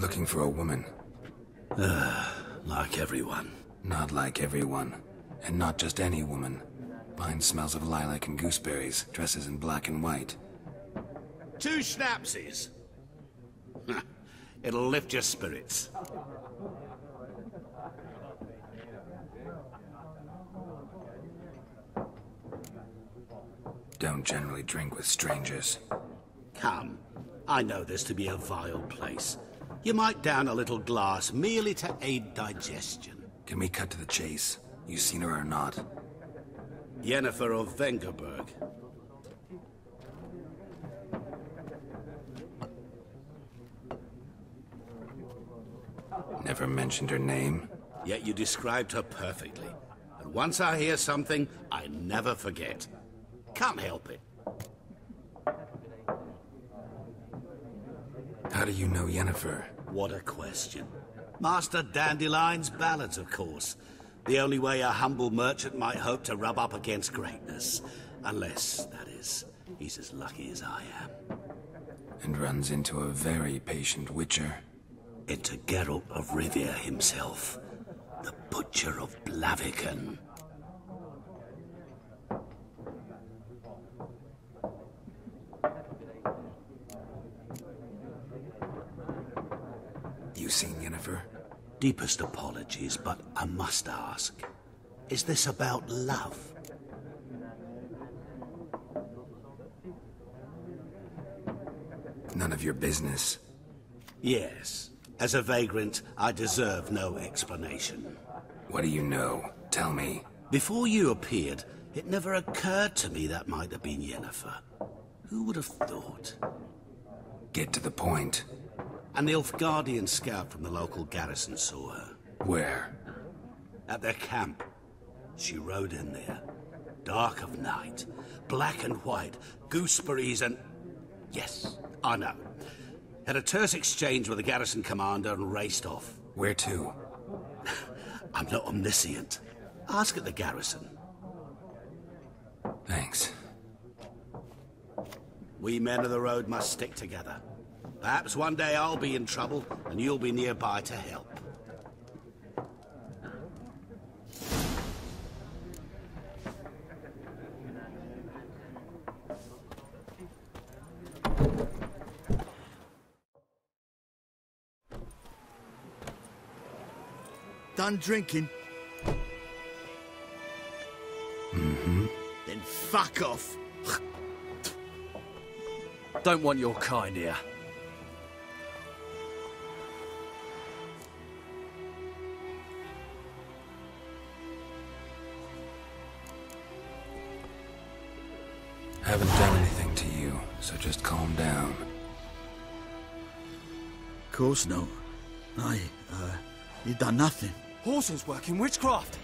Looking for a woman. Like everyone. Not like everyone. And not just any woman. Mine smells of lilac and gooseberries, dresses in black and white. 2 schnapsies. It'll lift your spirits. Don't generally drink with strangers. Come. I know this to be a vile place. You might down a little glass merely to aid digestion. Can we cut to the chase? You seen her or not? Yennefer of Vengerberg. Never mentioned her name? Yet you described her perfectly. And once I hear something, I never forget. Can't help it. How do you know Yennefer? What a question. Master Dandelion's ballads, of course. The only way a humble merchant might hope to rub up against greatness. Unless, that is, he's as lucky as I am. And runs into a very patient witcher. Into Geralt of Rivia himself. The Butcher of Blaviken. You seen Yennefer? Deepest apologies, but I must ask. Is this about love? None of your business. Yes. As a vagrant, I deserve no explanation. What do you know? Tell me. Before you appeared, it never occurred to me that might have been Yennefer. Who would have thought? Get to the point. An Nilfgaardian scout from the local garrison saw her. Where? At their camp. She rode in there. Dark of night. Black and white. Gooseberries and... Yes, I know. Had a terse exchange with the garrison commander and raced off. Where to? I'm not omniscient. Ask at the garrison. Thanks. We men of the road must stick together. Perhaps one day I'll be in trouble and you'll be nearby to help. Done drinking? Mm-hmm. Then fuck off. Don't want your kind here. Haven't done anything to you, so just calm down. Of course not. You done nothing. Horson's working witchcraft.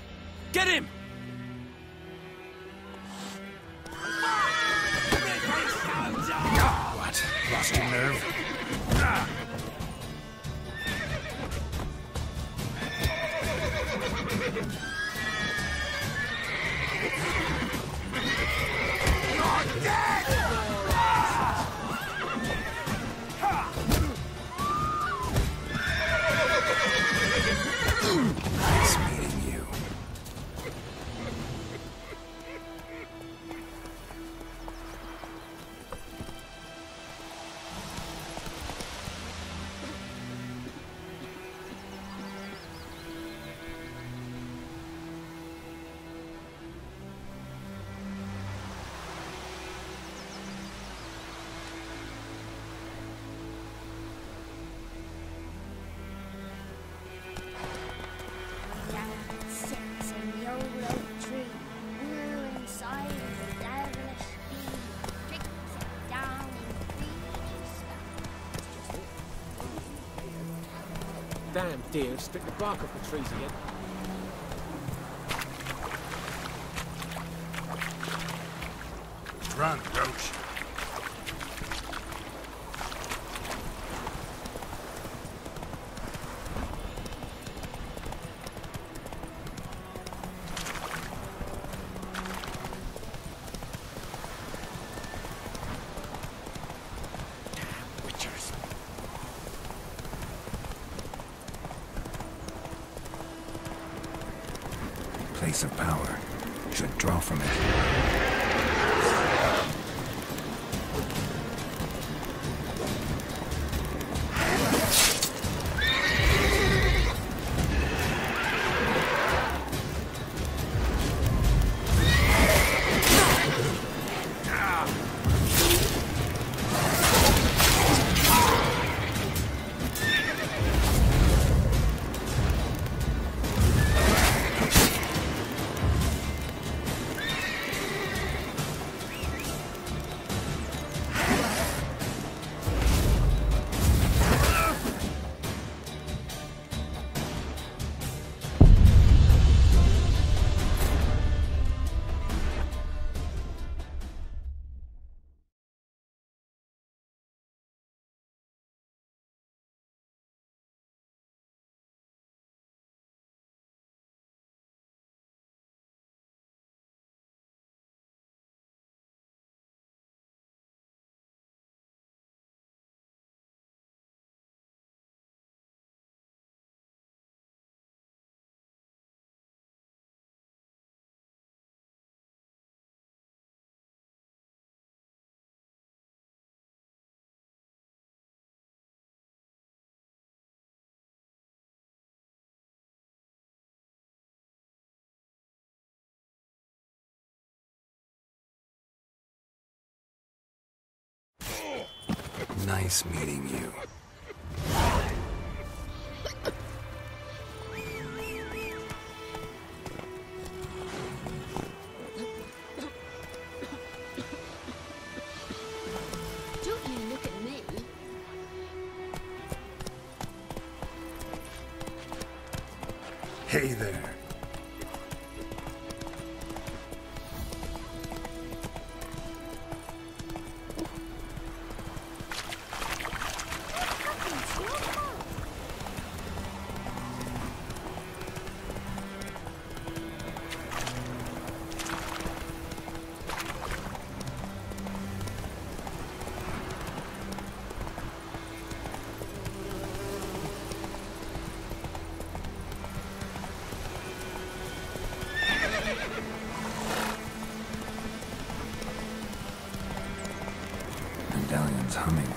Get him! What? Lost your nerve? Nice meeting you. Damn deer have stripped the bark off the trees again. Run, Roach. place of power. Should draw from it. Nice meeting you. Don't you look at me. Hey there. Medallion's humming.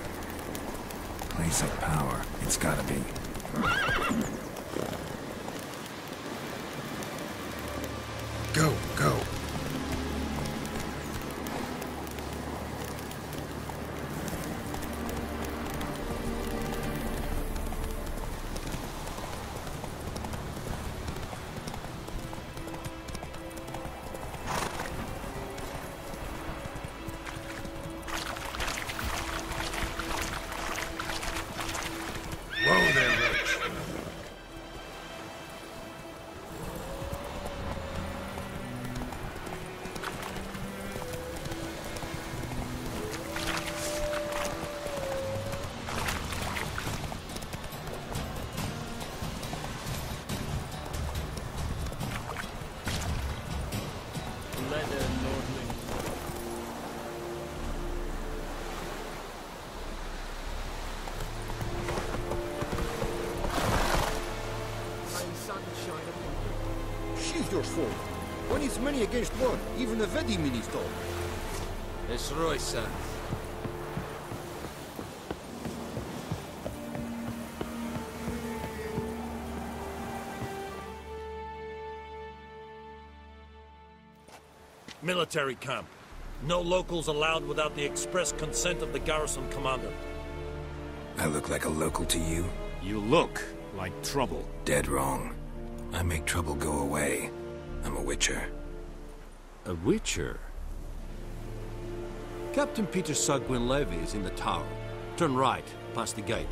Place of power. It's gotta be. Go, go. Whoa there, Roach. Leather Nordling. Sheathe your sword. When it's many against one, even a Vedi minister. It's Roysa. Military camp. No locals allowed without the express consent of the garrison commander. I look like a local to you? You look like trouble. Dead wrong. I make trouble go away. I'm a witcher. A witcher? Captain Peter Sagwin Levy is in the tower. Turn right, past the gate.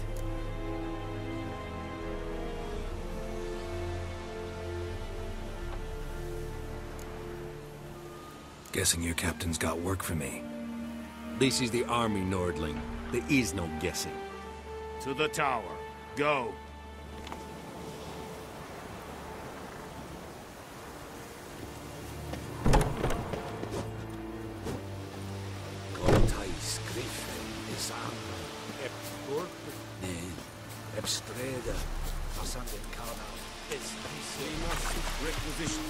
Guessing your captain's got work for me. This is the army, Nordling. There is no guessing. To the tower. Go. Requisition.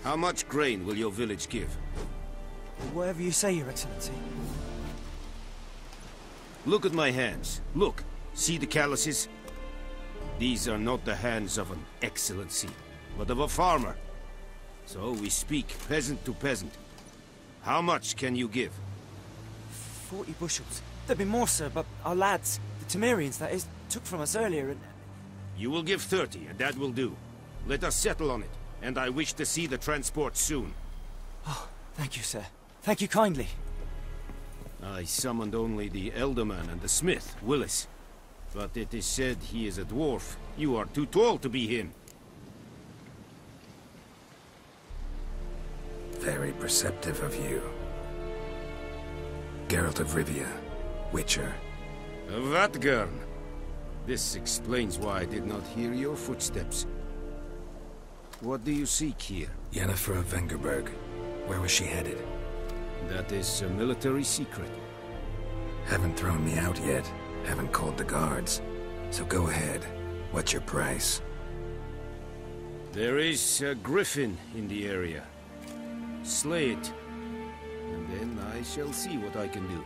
How much grain will your village give? Whatever you say, Your Excellency. Look at my hands. Look. See the calluses? These are not the hands of an excellency, but of a farmer. So we speak peasant to peasant. How much can you give? 40 bushels. There'd be more, sir, but our lads, the Temerians, that is, took from us earlier and... You will give 30, and that will do. Let us settle on it, and I wish to see the transport soon. Oh, thank you, sir. Thank you kindly. I summoned only the Elderman and the smith, Willis. But it is said he is a dwarf. You are too tall to be him. Very perceptive of you. Geralt of Rivia, Witcher. Vatgern. This explains why I did not hear your footsteps. What do you seek here? Yennefer of Vengerberg. Where was she headed? That is a military secret. Haven't thrown me out yet. Haven't called the guards. So go ahead. What's your price? There is a griffin in the area. Slay it, and then I shall see what I can do.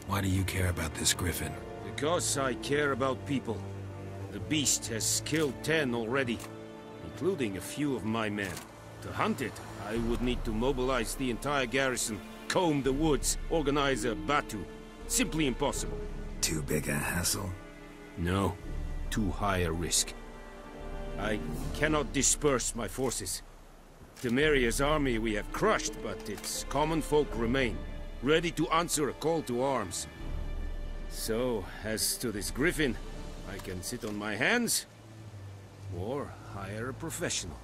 Why do you care about this griffin? Because I care about people. The beast has killed 10 already, including a few of my men. To hunt it, I would need to mobilize the entire garrison, comb the woods, organize a batu. Simply impossible. Too big a hassle? No. Too high a risk. I cannot disperse my forces. Temeria's army we have crushed, but its common folk remain, ready to answer a call to arms. So, as to this griffin, I can sit on my hands, or hire a professional.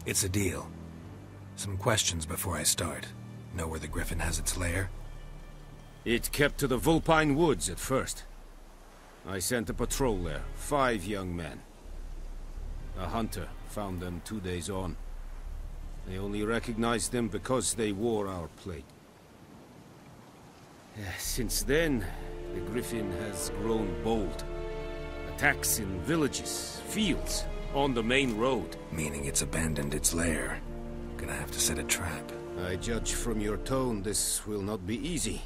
It's a deal. Some questions before I start. Know where the griffin has its lair? It kept to the Vulpine Woods at first. I sent a patrol there, 5 young men. A hunter found them 2 days on. They only recognized them because they wore our plate. Since then, the griffin has grown bold. Attacks in villages, fields, on the main road. Meaning it's abandoned its lair. Gonna have to set a trap. I judge from your tone this will not be easy.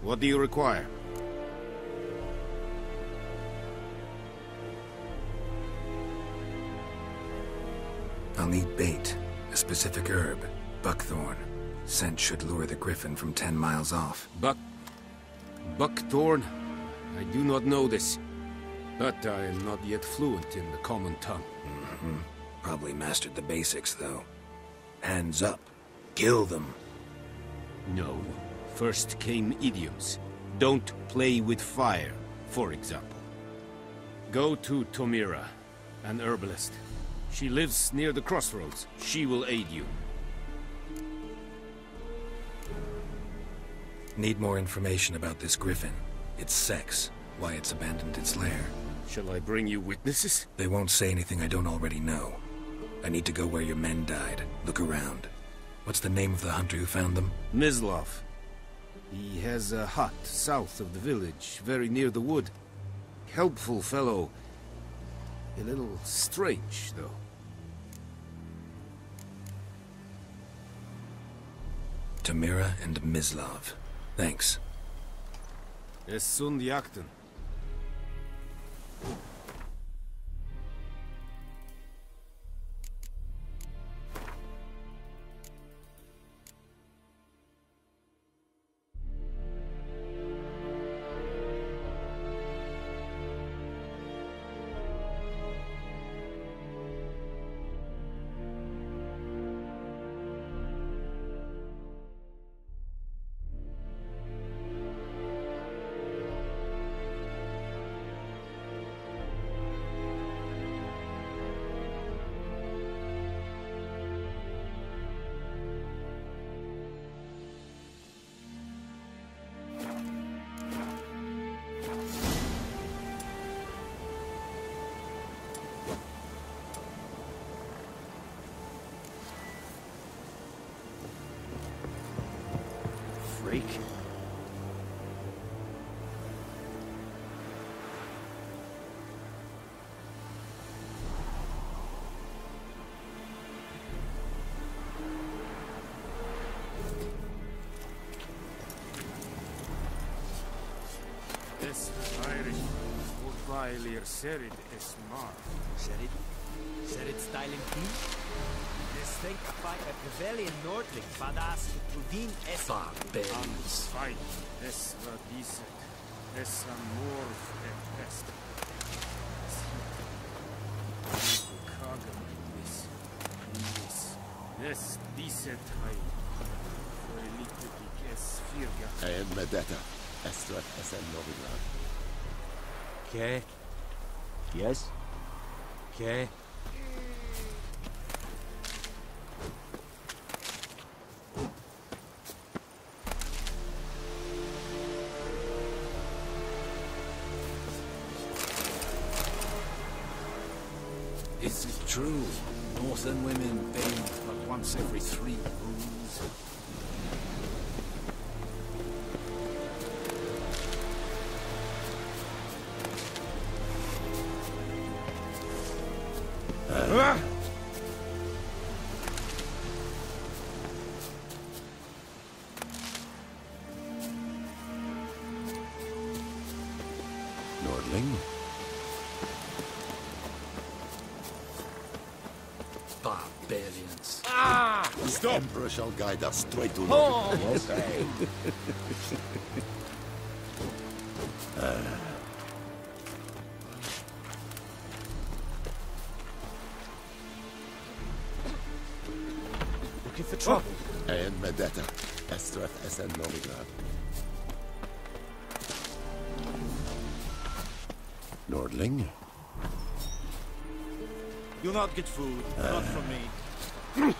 What do you require? I'll need bait. A specific herb. Buckthorn. Scent should lure the griffin from 10 miles off. Buckthorn? I do not know this. But I am not yet fluent in the common tongue. Probably mastered the basics, though. Hands up. Kill them. No. First came idioms. Don't play with fire, for example. Go to Tomira, an herbalist. She lives near the crossroads. She will aid you. Need more information about this griffin. Its sex. Why it's abandoned its lair. Shall I bring you witnesses? They won't say anything I don't already know. I need to go where your men died. Look around. What's the name of the hunter who found them? Mislav. He has a hut south of the village, very near the wood. Helpful fellow. A little strange, though. Tomira and Mislav. Thanks. Es sunt jakten. Es Irish. Urvailir Serid Esmar. Serid? Serid styling team? This thing fight a Pavilion Nordling, Fadas, Trudin, Es. Barbarians. Fight. Es Vadisek. Es Amorf et Est. Yes, diset hai. Elite es Firga. I am Medetta. Estrat SN Novigrad. Okay. Yes? Okay. Is it true? Northern women bathe but once every 3 moons? Nordling? Barbarians. The Emperor shall guide us straight to Novigrad. Looking for trouble? I am Medetta. Estrat SN Novigrad. Nordling? You'll not get food. Not from me.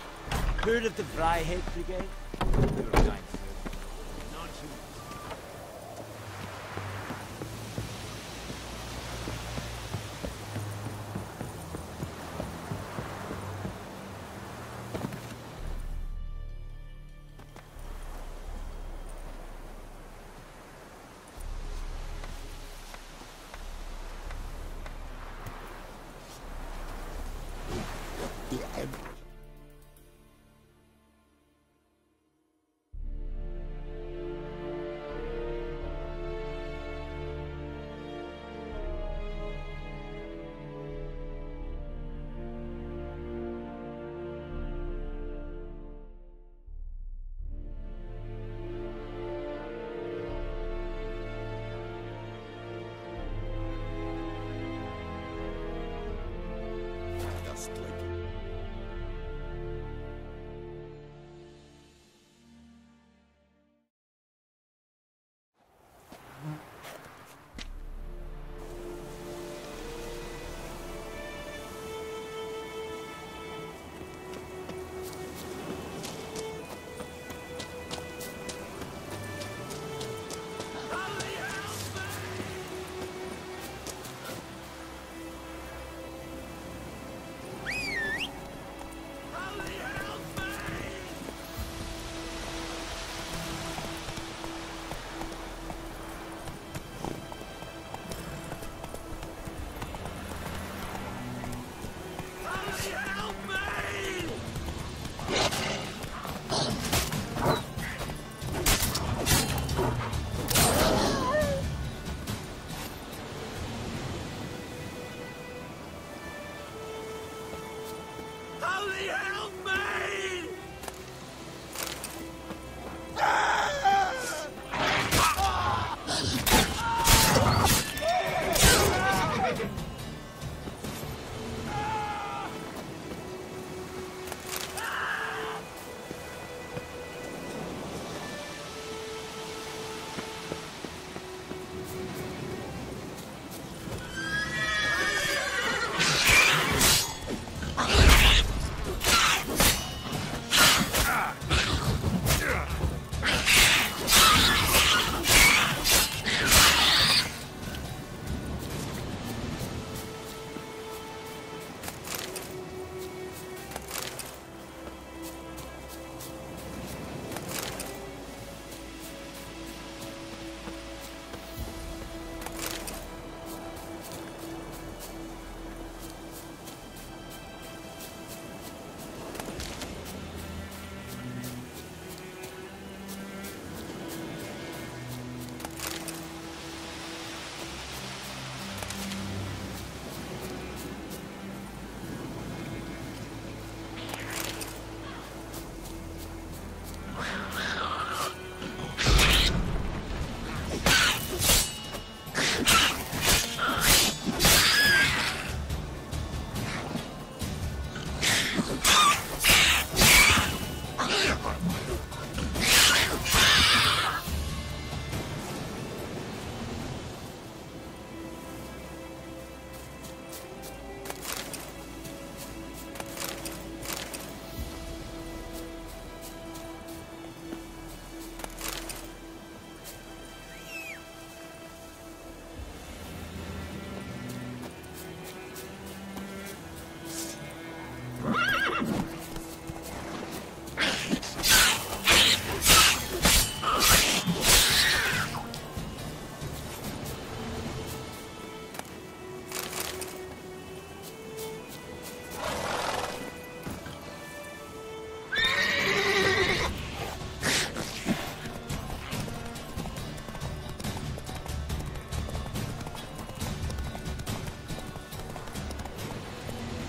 Heard of the Vryheid Brigade? You're a kind sir. Not you. The Emperor.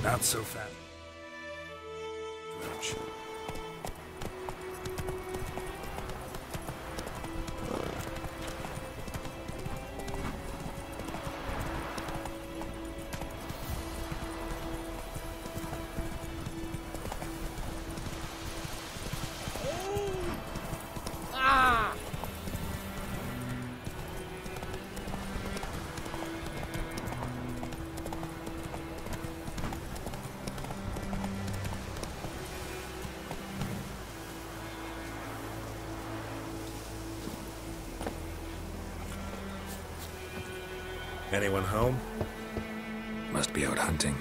Not so fast. Roach. Anyone home? Must be out hunting.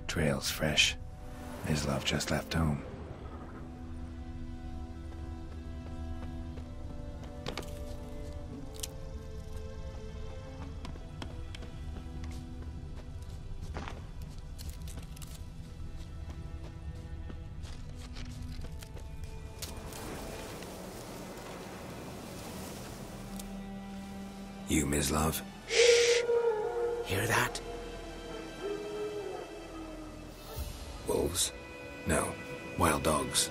Trail's fresh. Mislav just left home. You, Mislav? Shh! Hear that? Wolves? No. Wild dogs.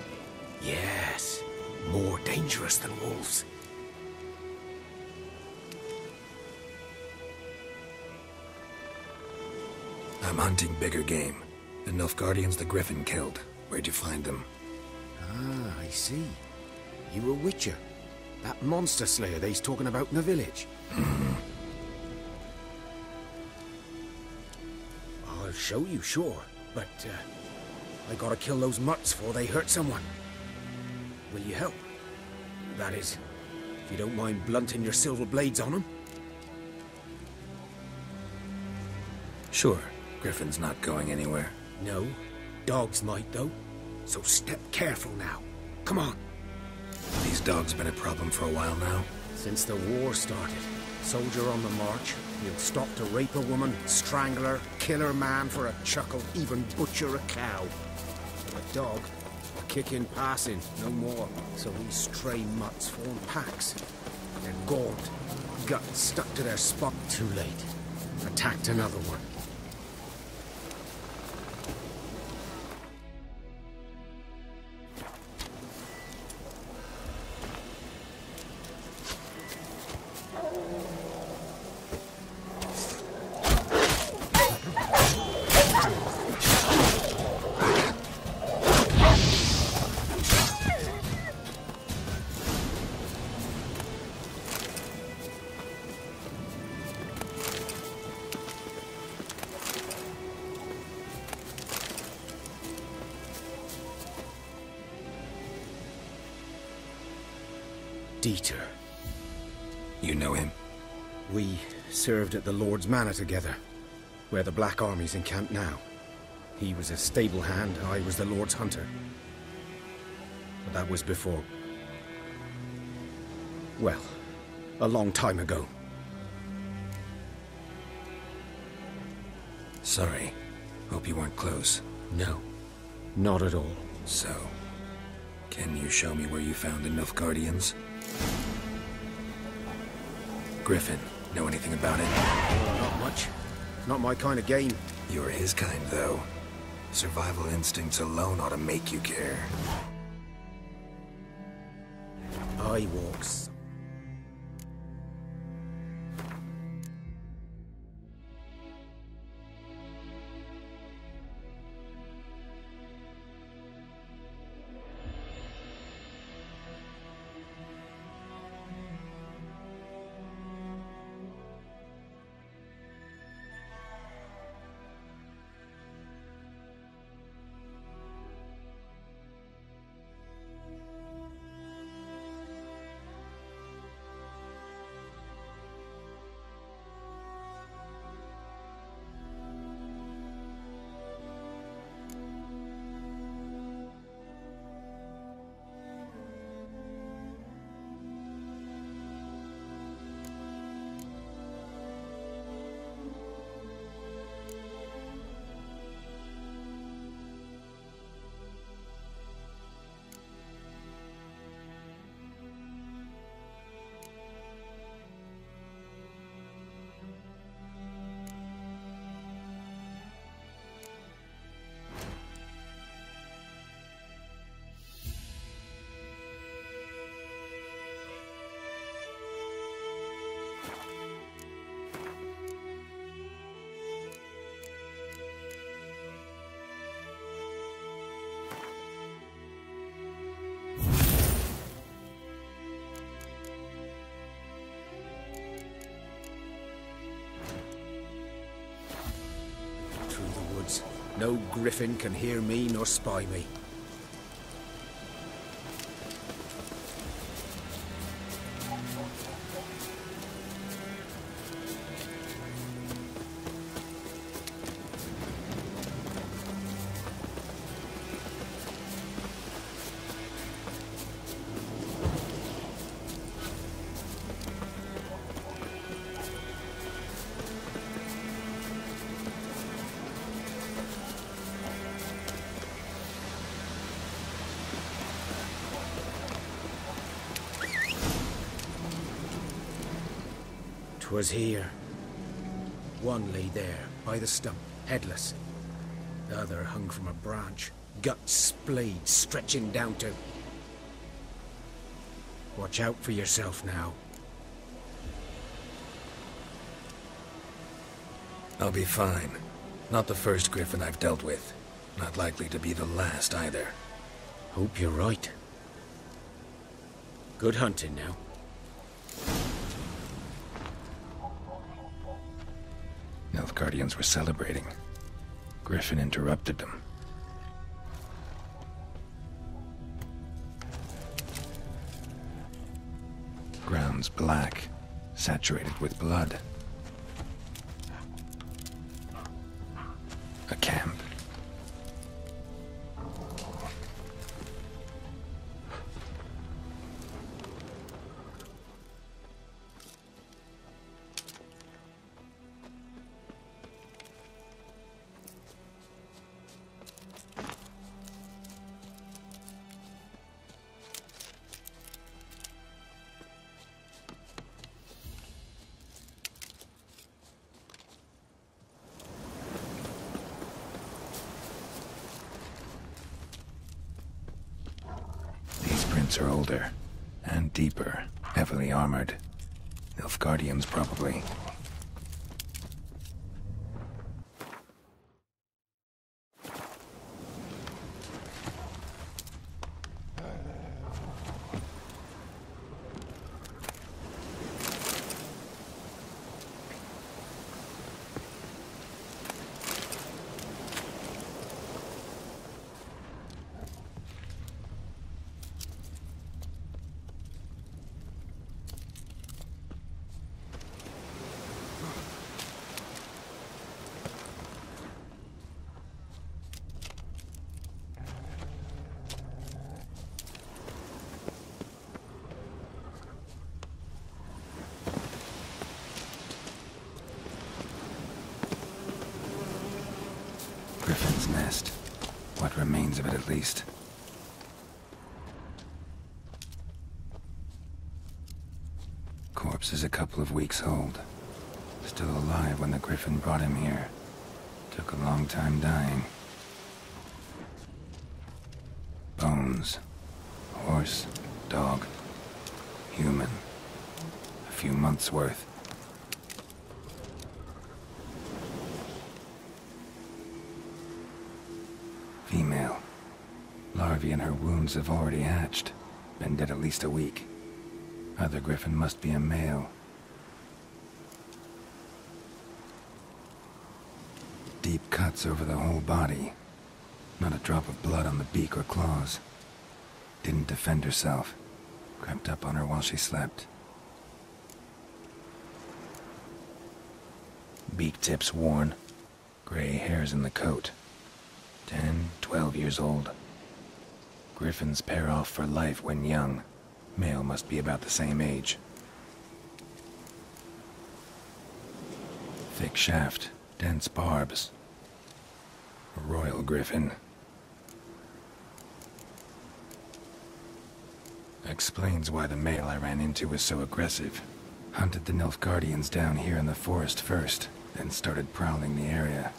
Yes. More dangerous than wolves. I'm hunting bigger game. The Nilfgaardians the Griffin killed. Where'd you find them? Ah, I see. You a witcher. That monster slayer they's talking about in the village. I'll show you, sure. But, I gotta kill those mutts before they hurt someone. Will you help? That is, if you don't mind blunting your silver blades on them. Sure. Griffin's not going anywhere. No. Dogs might, though. So step careful now. Come on. These dogs been a problem for a while now? Since the war started. Soldier on the march. He'll stop to rape a woman, strangle her, kill her man for a chuckle, even butcher a cow. A dog, a kick in passing, no more. So these stray mutts form packs. They're gaunt, guts stuck to their spot. Too late. Attacked another one. Dieter. You know him? We served at the Lord's Manor together, where the Black Army's encamped now. He was a stable hand, I was the Lord's hunter. But that was before... well, a long time ago. Sorry. Hope you weren't close. No, not at all. So, can you show me where you found the Nilfgaardians? Griffin, know anything about it? Not much. Not my kind of game. You're his kind, though. Survival instincts alone ought to make you care. I walks. No griffin can hear me nor spy me. Was here. One lay there, by the stump, headless. The other hung from a branch, guts splayed, stretching down to... Watch out for yourself now. I'll be fine. Not the first griffin I've dealt with. Not likely to be the last either. Hope you're right. Good hunting now. Nilfgaardians were celebrating. Griffin interrupted them. Ground's black, saturated with blood. A camp. Are older and deeper, heavily armored. Nilfgaardians, probably. Griffin's nest. What remains of it, at least. Corpse is a couple of weeks old. Still alive when the Griffin brought him here. Took a long time dying. Bones. Horse, dog, human. A few months' worth. Female. Larvae in her wounds have already hatched. Been dead at least a week. Other Griffin must be a male. Deep cuts over the whole body. Not a drop of blood on the beak or claws. Didn't defend herself. Crept up on her while she slept. Beak tips worn. Gray hairs in the coat. 10, 12 years old. Griffins pair off for life when young. Male must be about the same age. Thick shaft, dense barbs. A royal griffin. Explains why the male I ran into was so aggressive. Hunted the Nilfgaardians down here in the forest first, then started prowling the area.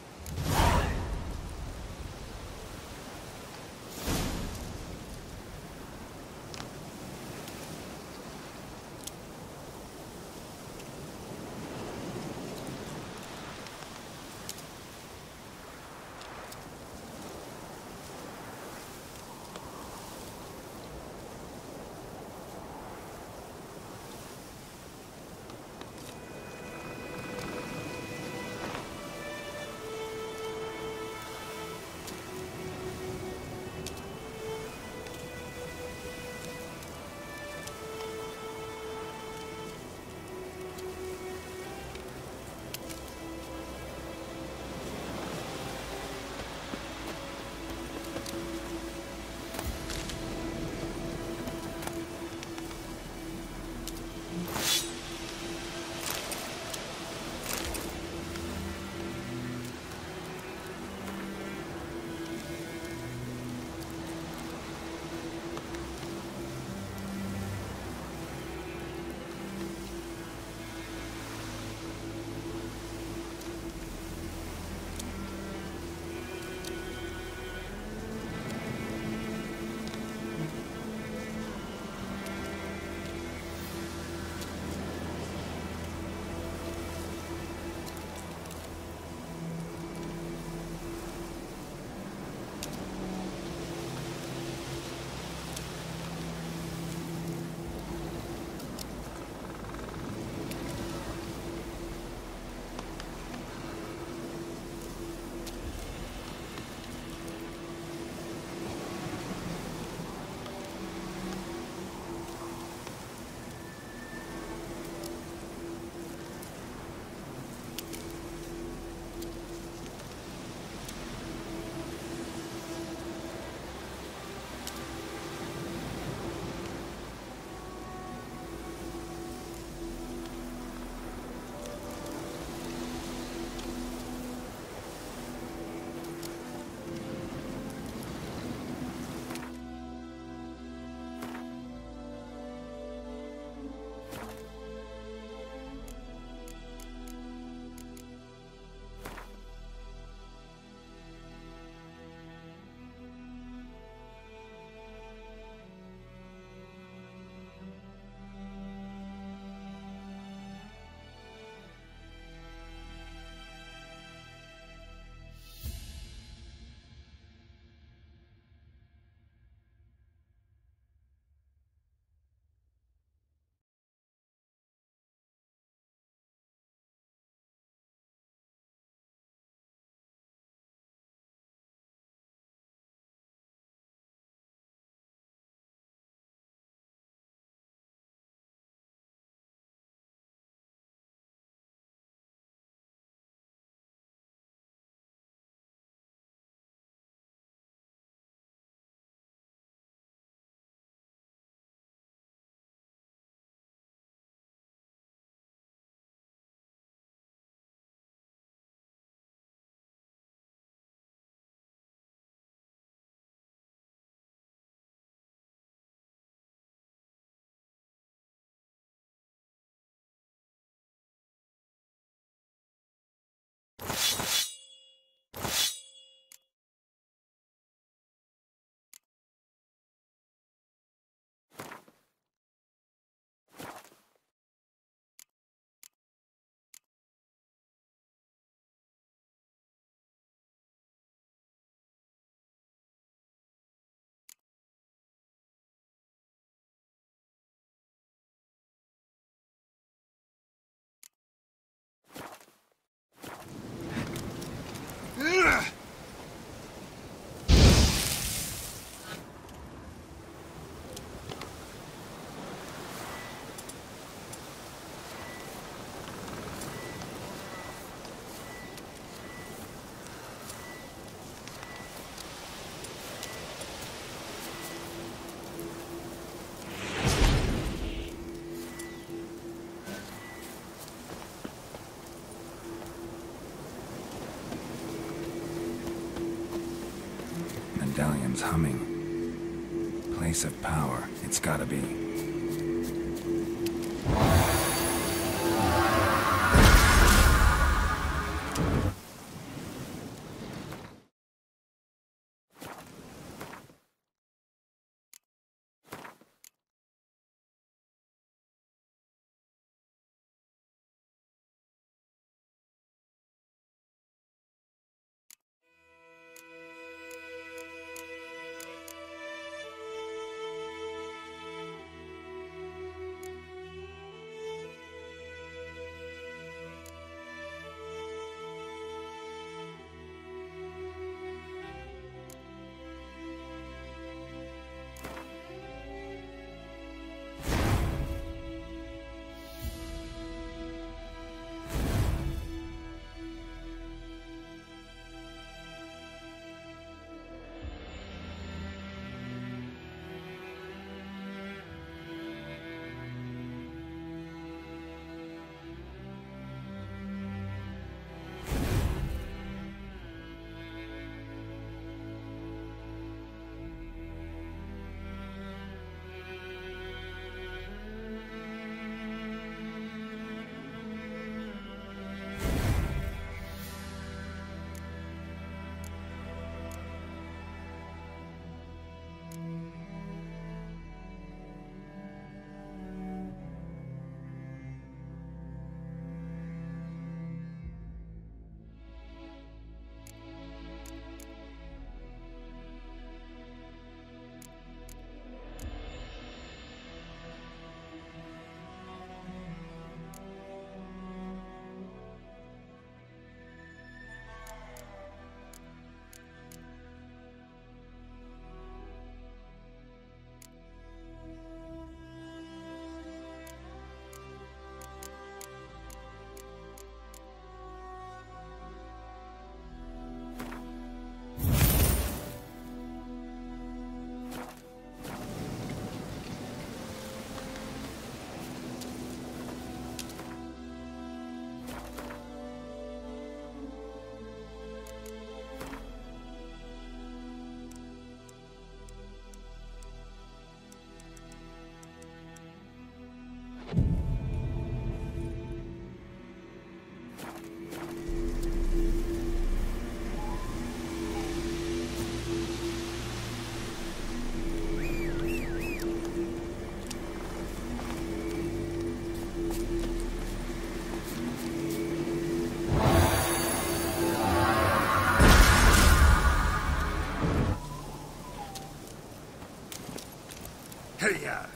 medallion's humming. Place of power, it's gotta be. Hey-ya!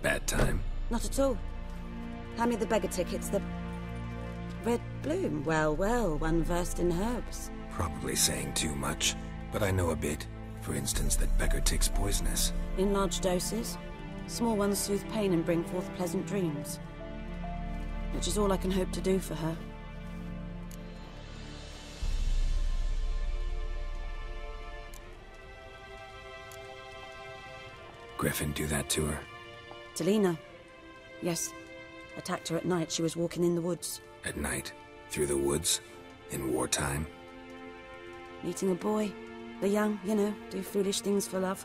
Bad time? Not at all. Hand me the beggar tickets, the... Red bloom. Well, well, one versed in herbs. Probably saying too much. but I know a bit. For instance, that Becker tick's poisonous. In large doses. Small ones soothe pain and bring forth pleasant dreams. Which is all I can hope to do for her. Griffin do that to her? Talina. Yes. Attacked her at night. She was walking in the woods. At night? Through the woods? In wartime? Meeting a boy. The young, you know, do foolish things for love.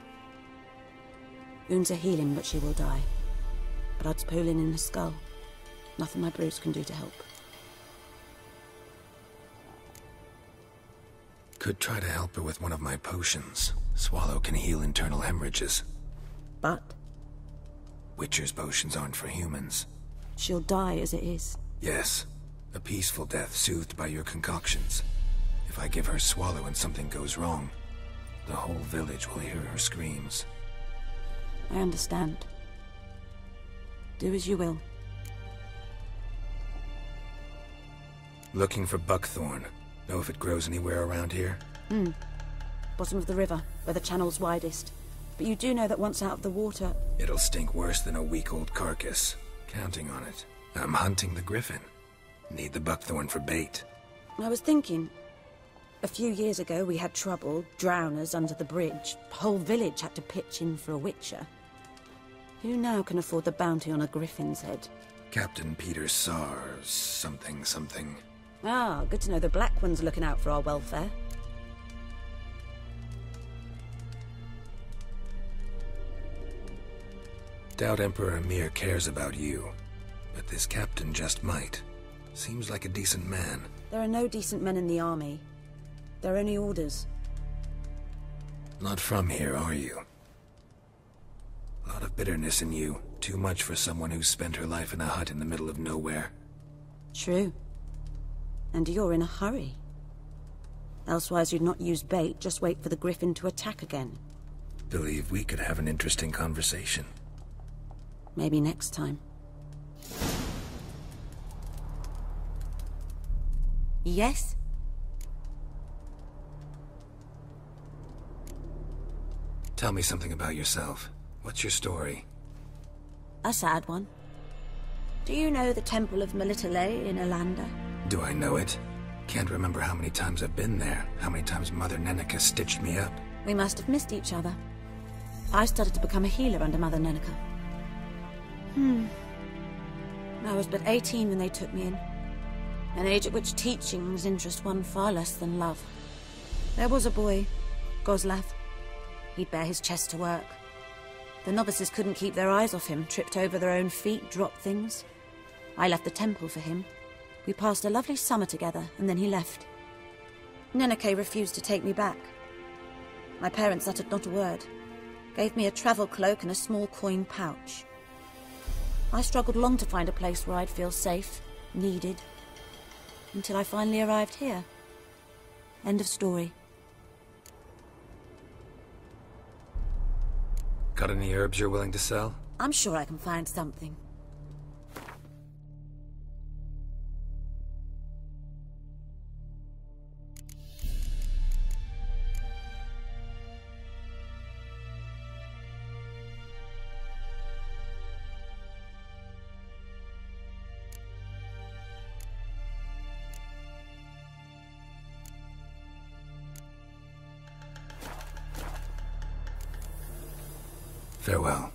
Wounds are healing, but she will die. Blood's pooling in the skull. Nothing my brutes can do to help. Could try to help her with one of my potions. Swallow can heal internal hemorrhages. But? Witcher's potions aren't for humans. She'll die as it is. Yes. A peaceful death soothed by your concoctions. If I give her Swallow and something goes wrong, the whole village will hear her screams. I understand. Do as you will. Looking for buckthorn. Know if it grows anywhere around here? Bottom of the river, where the channel's widest. But you do know that once out of the water... It'll stink worse than a week-old carcass. Counting on it. I'm hunting the griffin. Need the buckthorn for bait. I was thinking... A few years ago we had trouble, drowners under the bridge. The whole village had to pitch in for a witcher. Who now can afford the bounty on a griffin's head? Captain Peter Sars, something. Ah, good to know the Black One's looking out for our welfare. Doubt Emperor Emhyr cares about you, but this captain just might. Seems like a decent man. There are no decent men in the army. They're only orders. Not from here, are you? A lot of bitterness in you. Too much for someone who's spent her life in a hut in the middle of nowhere. True. And you're in a hurry. Elsewise you'd not use bait, just wait for the griffin to attack again. Believe we could have an interesting conversation. Maybe next time. Yes? Tell me something about yourself. What's your story? A sad one. Do you know the Temple of Melitele in Alanda? Do I know it? Can't remember how many times I've been there, how many times Mother Neneka stitched me up. We must have missed each other. I started to become a healer under Mother Neneka. I was but 18 when they took me in. An age at which teachings interest one far less than love. There was a boy, Goslav. He'd bare his chest to work. The novices couldn't keep their eyes off him, tripped over their own feet, dropped things. I left the temple for him. We passed a lovely summer together, and then he left. Neneke refused to take me back. My parents uttered not a word. Gave me a travel cloak and a small coin pouch. I struggled long to find a place where I'd feel safe, needed, until I finally arrived here. End of story. Got any herbs you're willing to sell? I'm sure I can find something. Farewell.